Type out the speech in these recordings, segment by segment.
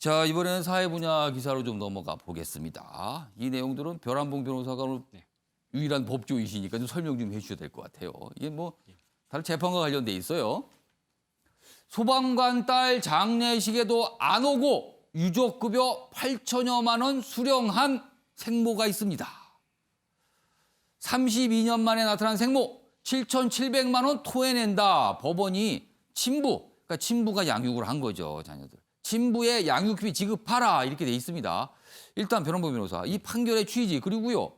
자, 이번에는 사회 분야 기사로 좀 넘어가 보겠습니다. 이 내용들은 별한봉 변호사가 오늘 유일한 법조이시니까 좀 설명 좀 해주셔야 될 것 같아요. 이게 뭐 다른 재판과 관련돼 있어요. 소방관 딸 장례식에도 안 오고 유족급여 8천여만 원 수령한 생모가 있습니다. 32년 만에 나타난 생모 7,700만 원 토해낸다. 법원이 친부, 그러니까 친부가 양육을 한 거죠, 자녀들. 친부의 양육비 지급하라 이렇게 돼 있습니다. 일단 변호부 변호사, 이 판결의 취지 그리고요.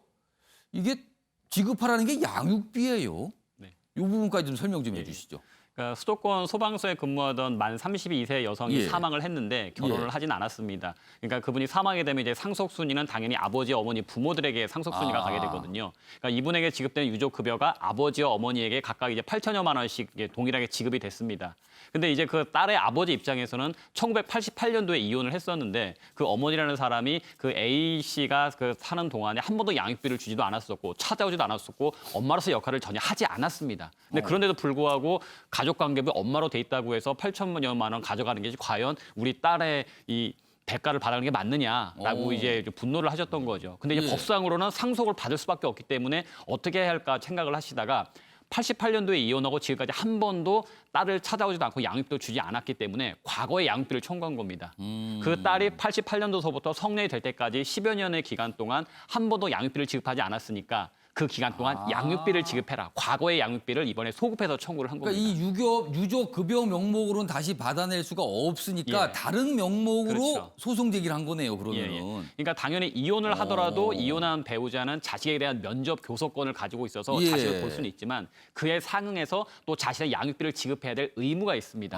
이게 지급하라는 게 양육비예요. 네. 이 부분까지 좀 설명 좀 해주시죠. 그러니까 수도권 소방서에 근무하던 만 32세 여성이 예. 사망을 했는데 결혼을 예. 하진 않았습니다. 그러니까 그분이 사망이 되면 이제 상속순위는 당연히 아버지, 어머니, 부모들에게 상속순위가 가게 되거든요. 그러니까 이분에게 지급된 유족급여가 아버지와 어머니에게 각각 이제 8천여만 원씩 동일하게 지급이 됐습니다. 근데 이제 그 딸의 아버지 입장에서는 1988년도에 이혼을 했었는데 그 어머니라는 사람이 그 A 씨가 그 사는 동안에 한 번도 양육비를 주지도 않았었고 찾아오지도 않았었고 엄마로서 역할을 전혀 하지 않았습니다. 근데 그런데도 불구하고 가족 관계비 엄마로 돼 있다고 해서 8천여만 원 가져가는 게 과연 우리 딸의 이 대가를 받는 게 맞느냐라고 이제 분노를 하셨던 거죠. 근데 이제 예. 법상으로는 상속을 받을 수밖에 없기 때문에 어떻게 해야 할까 생각을 하시다가 88년도에 이혼하고 지금까지 한 번도 딸을 찾아오지도 않고 양육비도 주지 않았기 때문에 과거의 양육비를 청구한 겁니다. 그 딸이 88년도서부터 성년이 될 때까지 10여 년의 기간 동안 한 번도 양육비를 지급하지 않았으니까 그 기간 동안 양육비를 지급해라. 과거의 양육비를 이번에 소급해서 청구를 한 겁니다. 그러니까 이 유족급여 명목으로는 다시 받아낼 수가 없으니까 예. 다른 명목으로 그렇죠. 소송 제기를 한 거네요. 예, 그러면은. 예. 그러니까 당연히 이혼을 하더라도 이혼한 배우자는 자식에 대한 면접 교섭권을 가지고 있어서 예. 자식을 볼 수는 있지만 그에 상응해서 또 자신의 양육비를 지급해야 될 의무가 있습니다.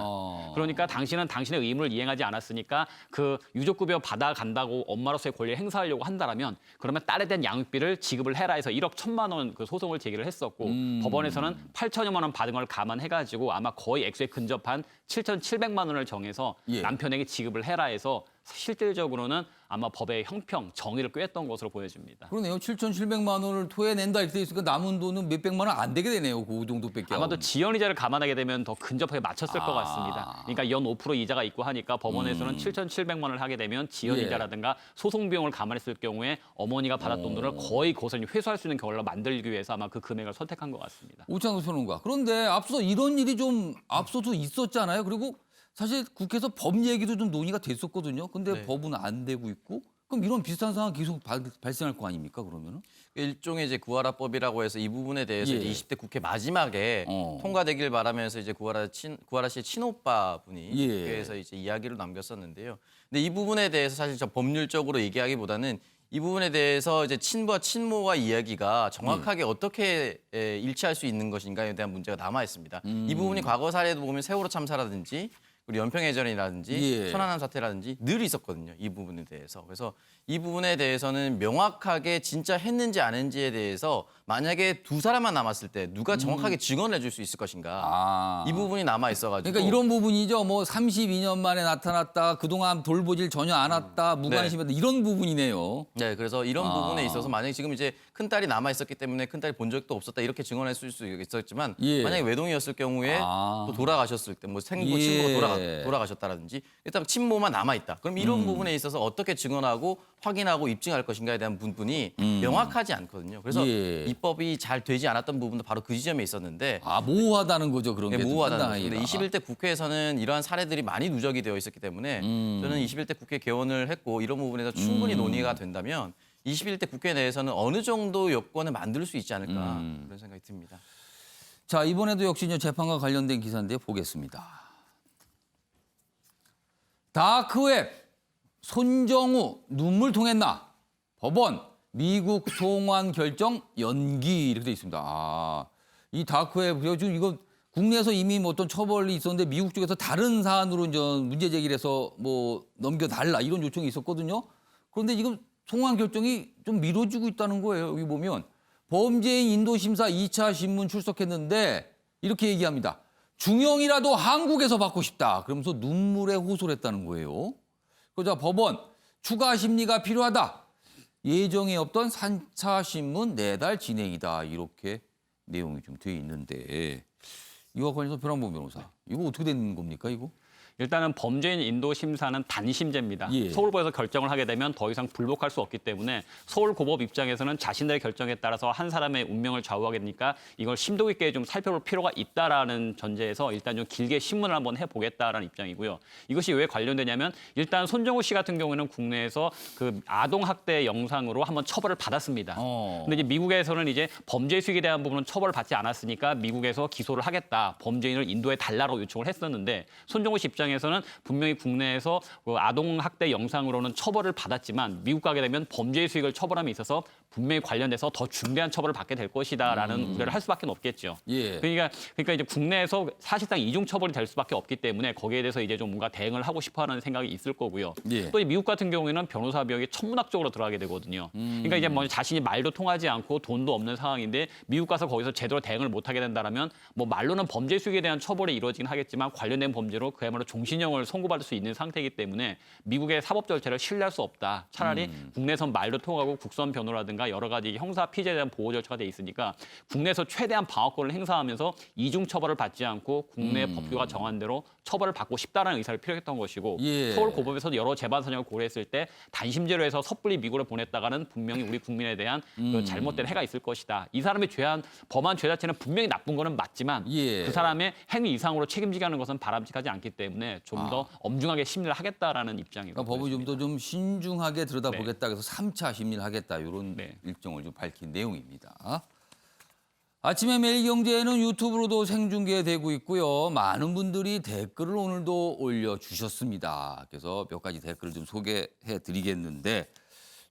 그러니까 당신은 당신의 의무를 이행하지 않았으니까 그 유족급여 받아간다고 엄마로서의 권리를 행사하려고 한다면 그러면 딸에 대한 양육비를 지급을 해라 해서 1억 1천만 원 그 소송을 제기를 했었고 법원에서는 8천여만 원 받은 걸 감안해가지고 아마 거의 액수에 근접한 7,700만 원을 정해서 예. 남편에게 지급을 해라 해서 실질적으로는 아마 법의 형평, 정의를 꾀했던 것으로 보여집니다. 그러네요. 7,700만 원을 토해낸다 이렇게 돼 있으니까 남은 돈은 몇백만 원 안 되게 되네요. 그 정도밖에. 아마도 지연이자를 감안하게 되면 더 근접하게 맞췄을 것 같습니다. 그러니까 연 5% 이자가 있고 하니까 법원에서는 7,700만 원을 하게 되면 지연이자라든가 소송 비용을 감안했을 경우에 어머니가 받았던 돈을 거의 그것을 회수할 수 있는 경우를 만들기 위해서 아마 그 금액을 선택한 것 같습니다. 오창석 평론가. 그런데 앞서 이런 일이 좀 앞서도 있었잖아요. 그리고 사실 국회에서 법 얘기도 좀 논의가 됐었거든요. 근데 네. 법은 안 되고 있고. 그럼 이런 비슷한 상황 계속 발생할 거 아닙니까? 그러면은? 일종의 이제 구하라법이라고 해서 이 부분에 대해서 예. 이제 20대 국회 마지막에 통과되길 바라면서 이제 구하라 씨의 친오빠 분이 예. 국회에서 이제 이야기를 남겼었는데요. 근데 이 부분에 대해서 사실 저 법률적으로 얘기하기보다는 이 부분에 대해서 이제 친부와 친모와 이야기가 정확하게 어떻게 일치할 수 있는 것인가에 대한 문제가 남아 있습니다. 이 부분이 과거 사례도 보면 세월호 참사라든지 우리 연평해전이라든지 예. 천안함 사태라든지 늘 있었거든요. 이 부분에 대해서. 그래서 이 부분에 대해서는 명확하게 진짜 했는지 안 했는지에 대해서 만약에 두 사람만 남았을 때 누가 정확하게 증언을 해줄 수 있을 것인가. 이 부분이 남아 있어가지고. 그러니까 이런 부분이죠. 뭐 32년 만에 나타났다. 그동안 돌보질 전혀 안 왔다. 무관심했다. 이런 부분이네요. 네, 그래서 이런 부분에 있어서 만약에 지금 이제 큰딸이 남아 있었기 때문에 큰딸이 본 적도 없었다 이렇게 증언했을 수 있었지만 예. 만약에 외동이었을 경우에 또 돌아가셨을 때 뭐 생부 친부가 돌아가셨다라든지 일단 친모만 남아 있다. 그럼 이런 부분에 있어서 어떻게 증언하고 확인하고 입증할 것인가에 대한 부분이 명확하지 않거든요. 그래서 예. 입법이 잘 되지 않았던 부분도 바로 그 지점에 있었는데 모호하다는 거죠. 그런 게. 네, 좀 모호하다는 거죠. 상당히가. 근데 21대 국회에서는 이러한 사례들이 많이 누적이 되어 있었기 때문에 저는 21대 국회 개원을 했고 이런 부분에서 충분히 논의가 된다면 21대 국회 내에서는 어느 정도 여건을 만들 수 있지 않을까 그런 생각이 듭니다. 자, 이번에도 역시 이제 재판과 관련된 기사인데 보겠습니다. 다크웹 손정우 눈물 통했나? 법원 미국 송환 결정 연기 이렇게 돼 있습니다. 이 다크웹 지금 이거 국내에서 이미 뭐 어떤 처벌이 있었는데 미국 쪽에서 다른 사안으로 이제 문제 제기를 해서 뭐 넘겨달라 이런 요청이 있었거든요. 그런데 지금 송환 결정이 좀 미뤄지고 있다는 거예요. 여기 보면 범죄인 인도심사 2차 신문 출석했는데 이렇게 얘기합니다. 중형이라도 한국에서 받고 싶다. 그러면서 눈물에 호소를 했다는 거예요. 그러자 법원 추가 심리가 필요하다. 예정에 없던 3차 신문 내달 진행이다. 이렇게 내용이 좀 돼 있는데 이와 관련해서 변한봉 변호사. 이거 어떻게 된 겁니까 이거? 일단은 범죄인 인도 심사는 단심제입니다. 예. 서울고에서 결정을 하게 되면 더 이상 불복할 수 없기 때문에 서울고법 입장에서는 자신들의 결정에 따라서 한 사람의 운명을 좌우하게 되니까 이걸 심도 있게 좀 살펴볼 필요가 있다라는 전제에서 일단 좀 길게 신문을 한번 해보겠다라는 입장이고요. 이것이 왜 관련되냐면 일단 손정우 씨 같은 경우에는 국내에서 그 아동 학대 영상으로 한번 처벌을 받았습니다. 근데 이제 미국에서는 이제 범죄 수익에 대한 부분은 처벌을 받지 않았으니까 미국에서 기소를 하겠다. 범죄인을 인도에 달라고 요청을 했었는데 손정우 씨 입장에서는 분명히 국내에서 그 아동 학대 영상으로는 처벌을 받았지만 미국 가게 되면 범죄 수익을 처벌함에 있어서 분명히 관련돼서 더 중대한 처벌을 받게 될 것이다라는 우려를 할 수밖에 없겠죠. 예. 그러니까 이제 국내에서 사실상 이중 처벌이 될 수밖에 없기 때문에 거기에 대해서 이제 좀 뭔가 대응을 하고 싶어하는 생각이 있을 거고요. 예. 또 미국 같은 경우에는 변호사 비용이 천문학적으로 들어가게 되거든요. 그러니까 이제 뭐 자신이 말도 통하지 않고 돈도 없는 상황인데 미국 가서 거기서 제대로 대응을 못하게 된다라면 뭐 말로는 범죄 수익에 대한 처벌이 이루어지긴 하겠지만 관련된 범죄로 그야말로 종신형을 선고받을 수 있는 상태이기 때문에 미국의 사법 절차를 신뢰할 수 없다. 차라리 국내선 말도 통하고 국선 변호라든가 여러 가지 형사 피해자에 대한 보호 절차가 돼 있으니까 국내에서 최대한 방어권을 행사하면서 이중 처벌을 받지 않고 국내 법규가 정한 대로 처벌을 받고 싶다라는 의사를 표했던 것이고 예. 서울고법에서 여러 재반 사정을 고려했을 때 단심제로 해서 섣불리 미국으로 보냈다가는 분명히 우리 국민에 대한 그 잘못된 해가 있을 것이다. 이 사람이 범한 죄 자체는 분명히 나쁜 거는 맞지만 예. 그 사람의 행위 이상으로 책임지게 하는 것은 바람직하지 않기 때문에 좀 더 엄중하게 심리를 하겠다라는 입장이고. 그러니까 법을 좀 더 좀 신중하게 들여다보겠다. 그래서 3차 심리를 하겠다. 이런 네. 일정을 좀 밝힌 내용입니다. 아침에 매일경제는 유튜브로도 생중계되고 있고요. 많은 분들이 댓글을 오늘도 올려주셨습니다. 그래서 몇 가지 댓글을 좀 소개해 드리겠는데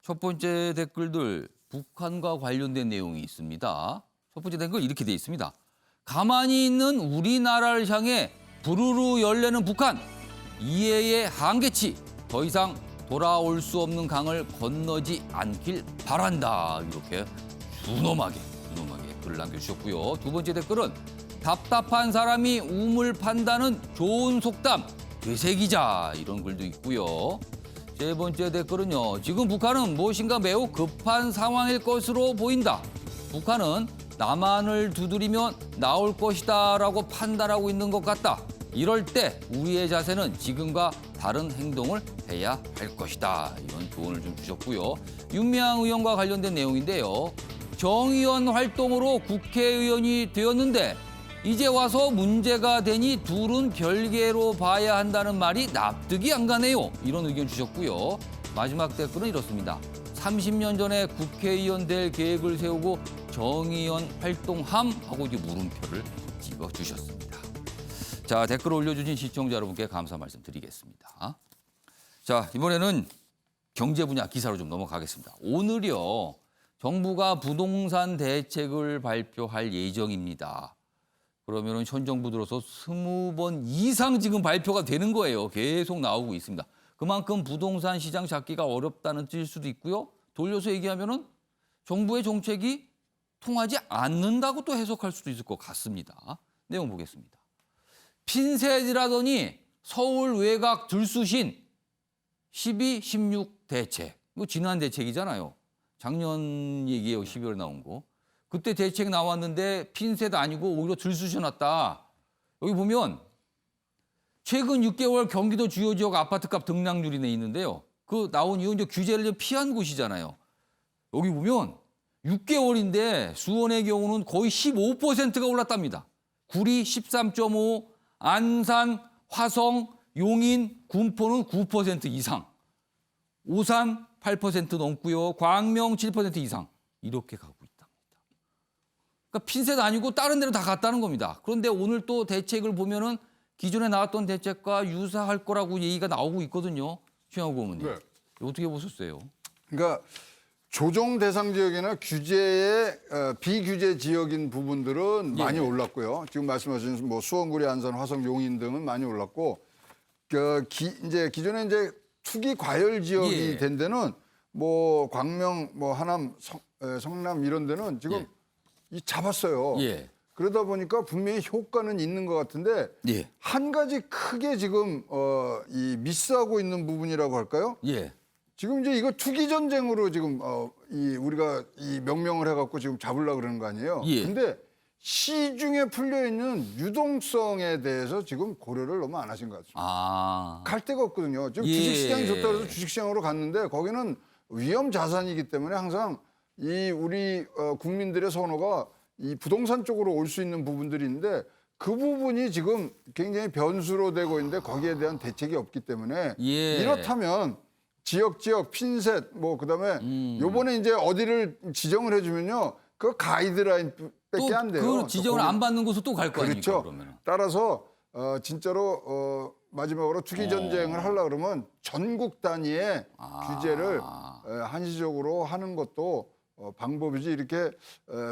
첫 번째 댓글들 북한과 관련된 내용이 있습니다. 첫 번째 댓글 이렇게 돼 있습니다. 가만히 있는 우리나라를 향해 부르르 열내는 북한. 이해의 한계치. 더 이상 돌아올 수 없는 강을 건너지 않길 바란다. 이렇게 준엄하게 글을 남겨주셨고요. 두 번째 댓글은 답답한 사람이 우물 판다는 좋은 속담 되새기자. 이런 글도 있고요. 세 번째 댓글은요. 지금 북한은 무엇인가 매우 급한 상황일 것으로 보인다. 북한은 남한을 두드리면 나올 것이다라고 판단하고 있는 것 같다. 이럴 때 우리의 자세는 지금과 다른 행동을 해야 할 것이다. 이런 조언을 좀 주셨고요. 윤미향 의원과 관련된 내용인데요. 정의원 활동으로 국회의원이 되었는데 이제 와서 문제가 되니 둘은 별개로 봐야 한다는 말이 납득이 안 가네요. 이런 의견 주셨고요. 마지막 댓글은 이렇습니다. 30년 전에 국회의원 될 계획을 세우고 정의원 활동함 하고 이제 물음표를 찍어주셨습니다. 자, 댓글 올려주신 시청자 여러분께 감사 말씀드리겠습니다. 자, 이번에는 경제 분야 기사로 좀 넘어가겠습니다. 오늘요, 정부가 부동산 대책을 발표할 예정입니다. 그러면은 현 정부 들어서 20번 이상 지금 발표가 되는 거예요. 계속 나오고 있습니다. 그만큼 부동산 시장 잡기가 어렵다는 뜻일 수도 있고요. 돌려서 얘기하면은 정부의 정책이 통하지 않는다고 또 해석할 수도 있을 것 같습니다. 내용 보겠습니다. 핀셋이라더니 서울 외곽 들쑤신 12, 16 대책. 이거 지난 대책이잖아요. 작년 얘기예요. 12월에 나온 거. 그때 대책 나왔는데 핀셋 아니고 오히려 들쑤셔놨다. 여기 보면 최근 6개월 경기도 주요 지역 아파트값 등락률이 내 있는데요. 그 나온 이유 이제 규제를 좀 피한 곳이잖아요. 여기 보면 6개월인데 수원의 경우는 거의 15%가 올랐답니다. 구리 13.5, 안산, 화성, 용인, 군포는 9% 이상. 오산 8% 넘고요. 광명 7% 이상. 이렇게 가고 있답니다. 그러니까 핀셋 아니고 다른 데로 다 갔다는 겁니다. 그런데 오늘 또 대책을 보면은 기존에 나왔던 대책과 유사할 거라고 얘기가 나오고 있거든요. 최영호 의원님. 네. 어떻게 보셨어요? 그러니까 조정 대상 지역이나 규제의 비규제 지역인 부분들은 많이 올랐고요. 지금 말씀하신 뭐 수원구리, 안산, 화성, 용인 등은 많이 올랐고 이제 기존에 이제 투기 과열 지역이 된 데는 뭐 광명, 뭐 하남, 성남 이런 데는 지금 이 잡았어요. 그러다 보니까 분명히 효과는 있는 것 같은데 한 가지 크게 지금 이 미스하고 있는 부분이라고 할까요? 지금 이제 이거 투기 전쟁으로 지금 우리가 이 명명을 해갖고 지금 잡으려고 그러는 거 아니에요? 근데 시중에 풀려 있는 유동성에 대해서 지금 고려를 너무 안 하신 것 같습니다. 아. 갈 데가 없거든요. 지금 예. 주식시장이 좋다고 해서 주식시장으로 갔는데 거기는 위험 자산이기 때문에 항상 이 우리 국민들의 선호가 이 부동산 쪽으로 올 수 있는 부분들이 있는데 그 부분이 지금 굉장히 변수로 되고 있는데 거기에 대한 대책이 없기 때문에 예. 이렇다면 지역 핀셋 뭐 그다음에 요번에 이제 어디를 지정을 해주면요 그 가이드라인밖에 안 돼요. 그 지정을 안 받는 곳으로 또 갈 거 아닙니까? 그렇죠. 그러면. 따라서 진짜로 마지막으로 투기 전쟁을 하려 그러면 전국 단위의 규제를 한시적으로 하는 것도 방법이지 이렇게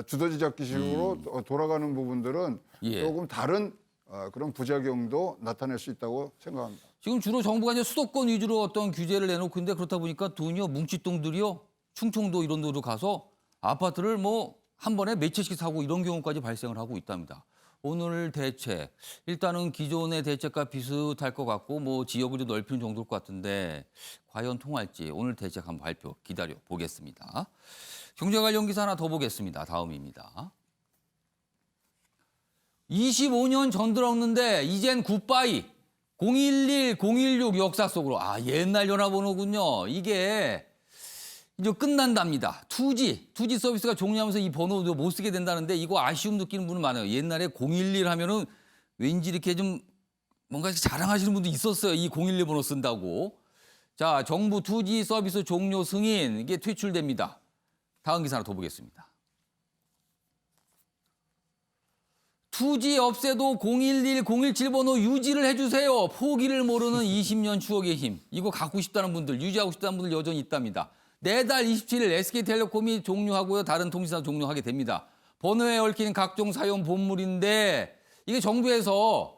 두더지 잡기식으로 돌아가는 부분들은 예. 조금 다른 그런 부작용도 나타낼 수 있다고 생각합니다. 지금 주로 정부가 이제 수도권 위주로 어떤 규제를 내놓고 있는데 그렇다 보니까 돈이요 뭉칫돈들이요 충청도 이런 데로 가서 아파트를 뭐 한 번에 몇 채씩 사고 이런 경우까지 발생을 하고 있답니다. 오늘 대책 일단은 기존의 대책과 비슷할 것 같고 뭐 지역을 좀 넓히는 정도일 것 같은데 과연 통할지 오늘 대책 한번 발표 기다려 보겠습니다. 경제 관련 기사 하나 더 보겠습니다. 다음입니다. 25년 전 들었는데 이젠 굿바이 011, 016 역사 속으로 옛날 전화번호군요. 이게 이제 끝난답니다. 2G 서비스가 종료하면서 이 번호도 못 쓰게 된다는데 이거 아쉬움 느끼는 분은 많아요. 옛날에 011 하면은 왠지 이렇게 좀 뭔가 자랑하시는 분도 있었어요. 이 011 번호 쓴다고. 자, 정부 2G 서비스 종료 승인 이게 퇴출됩니다. 다음 기사 하나 더 보겠습니다. 2G 없애도 011, 017 번호 유지를 해주세요. 포기를 모르는 20년 추억의 힘. 이거 갖고 싶다는 분들, 유지하고 싶다는 분들 여전히 있답니다. 내달 27일 SK텔레콤이 종료하고요. 다른 통신사 종료하게 됩니다. 번호에 얽힌 각종 사용 본물인데 이게 정부에서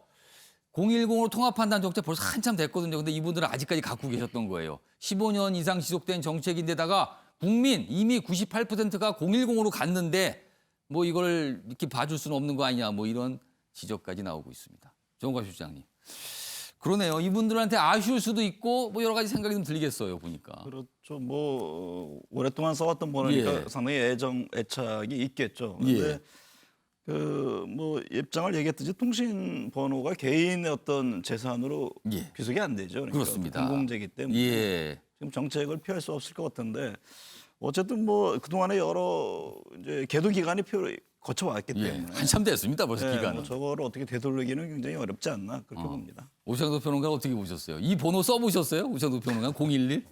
010으로 통합한다는 정책 벌써 한참 됐거든요. 근데 이분들은 아직까지 갖고 계셨던 거예요. 15년 이상 지속된 정책인데다가 국민 이미 98%가 010으로 갔는데 뭐 이걸 이렇게 봐줄 수는 없는 거 아니냐 뭐 이런 지적까지 나오고 있습니다. 정광 실장님. 그러네요. 이분들한테 아쉬울 수도 있고 뭐 여러 가지 생각이 좀 들리겠어요. 보니까. 그렇죠. 뭐 오랫동안 써왔던 번호니까 예. 상당히 애착이 있겠죠. 예. 그런데 그 뭐 입장을 얘기했듯이 통신 번호가 개인의 어떤 재산으로 예. 귀속이 안 되죠. 그러니까 그렇습니다. 공공재이기 때문에 예. 지금 정책을 피할 수 없을 것 같은데 어쨌든 뭐 그동안에 여러 이제 계도 기간이 거쳐왔기 예. 때문에 한참 됐습니다. 벌써 네, 기간은. 뭐 저거를 어떻게 되돌리기는 굉장히 어렵지 않나 그렇게 봅니다. 오창도 평론가 어떻게 보셨어요? 이 번호 써보셨어요? 오창도 평론가 011?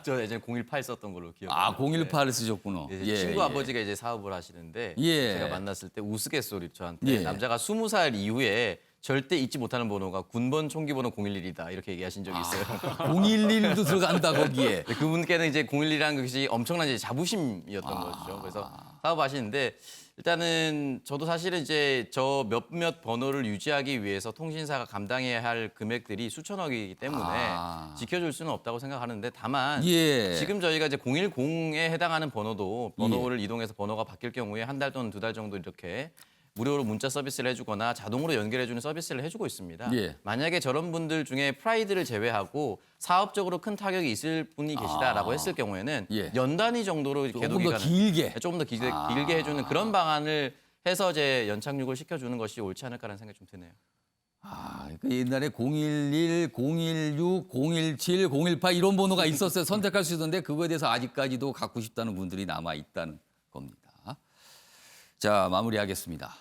저 예전에 018 썼던 걸로 기억합니다. 018을 쓰셨구나. 네, 친구 아버지가 이제 사업을 하시는데 예. 제가 만났을 때 우스갯소리 저한테 예. 남자가 20살 이후에 절대 잊지 못하는 번호가 군번 총기번호 011이다 이렇게 얘기하신 적이 있어요. 011도 들어간다 거기에. 네, 그분께는 이제 011이라는 것이 엄청난 이제 자부심이었던 거죠. 그래서 사업하시는데 일단은 저도 사실은 이제 저 몇몇 번호를 유지하기 위해서 통신사가 감당해야 할 금액들이 수천억이기 때문에 지켜줄 수는 없다고 생각하는데 다만 예. 지금 저희가 이제 010에 해당하는 번호를 이동해서 번호가 바뀔 경우에 한 달 또는 2달 정도 이렇게 무료로 문자 서비스를 해주거나 자동으로 연결해주는 서비스를 해주고 있습니다. 예. 만약에 저런 분들 중에 프라이드를 제외하고 사업적으로 큰 타격이 있을 분이 계시다라고 했을 경우에는 예. 연 단위 정도로 조금 계도 더 기간을 길게. 조금 더 길게 해주는 그런 방안을 해서 이제 연착륙을 시켜주는 것이 옳지 않을까라는 생각이 좀 드네요. 그러니까 옛날에 011, 016, 017, 018 이런 번호가 있었어요. 선택할 수 있었는데 그거에 대해서 아직까지도 갖고 싶다는 분들이 남아 있다는 겁니다. 자, 마무리하겠습니다.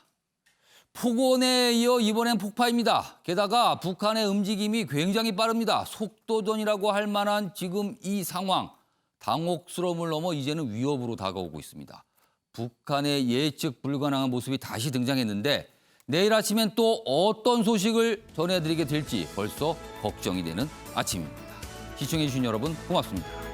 폭언에 이어 이번엔 폭파입니다. 게다가 북한의 움직임이 굉장히 빠릅니다. 속도전이라고 할 만한 지금 이 상황, 당혹스러움을 넘어 이제는 위협으로 다가오고 있습니다. 북한의 예측 불가능한 모습이 다시 등장했는데 내일 아침엔 또 어떤 소식을 전해드리게 될지 벌써 걱정이 되는 아침입니다. 시청해주신 여러분 고맙습니다.